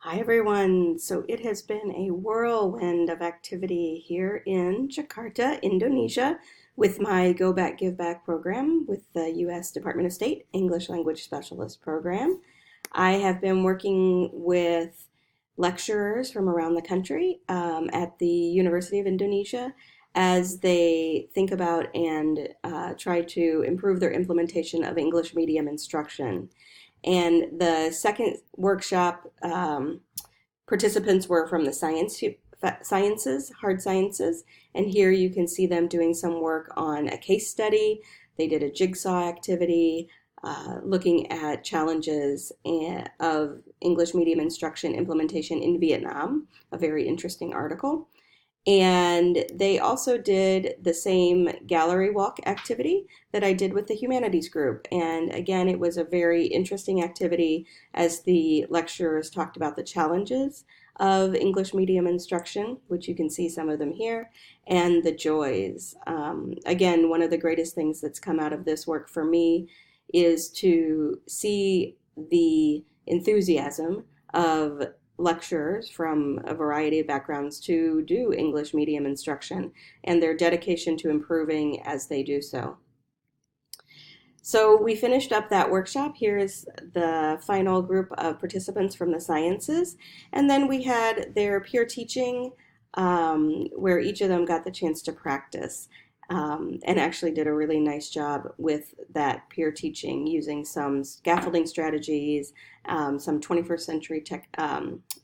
Hi everyone. So it has been a whirlwind of activity here in Jakarta, Indonesia, with my Go Back Give Back program with the US Department of State English Language Specialist program. I have been working with lecturers from around the country at the University of Indonesia as they think about and try to improve their implementation of English medium instruction. And the second workshop, participants were from the sciences, hard sciences, and here you can see them doing some work on a case study. They did a jigsaw activity, looking at challenges of English medium instruction implementation in Vietnam, a very interesting article. And they also did the same gallery walk activity that I did with the humanities group. And again, it was a very interesting activity as the lecturers talked about the challenges of English medium instruction, which you can see some of them here, and the joys. Again, one of the greatest things that's come out of this work for me is to see the enthusiasm of lecturers from a variety of backgrounds to do English medium instruction and their dedication to improving as they do so. So we finished up that workshop. Here is the final group of participants from the sciences. And then we had their peer teaching where each of them got the chance to practice and actually did a really nice job with that peer teaching using some scaffolding strategies, some 21st century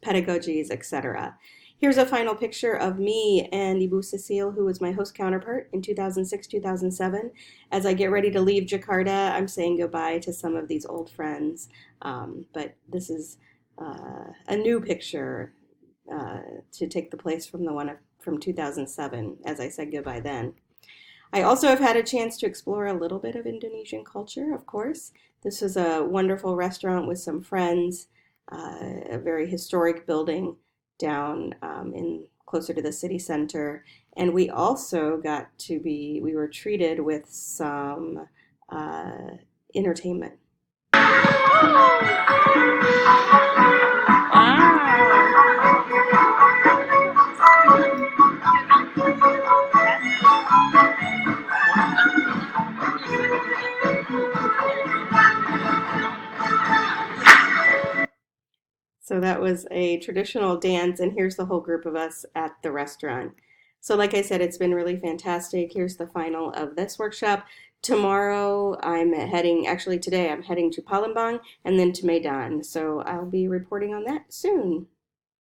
pedagogies, etc. Here's a final picture of me and Ibu Cecile, who was my host counterpart in 2006-2007. As I get ready to leave Jakarta, I'm saying goodbye to some of these old friends. But this is a new picture to take the place from the one from 2007, as I said goodbye then. I also have had a chance to explore a little bit of Indonesian culture, of course. This was a wonderful restaurant with some friends, a very historic building down in closer to the city center. And we also we were treated with some entertainment. So that was a traditional dance, and here's the whole group of us at the restaurant. So like I said, it's been really fantastic. Here's the final of this workshop. Tomorrow actually today I'm heading to Palembang and then to Medan. So I'll be reporting on that soon.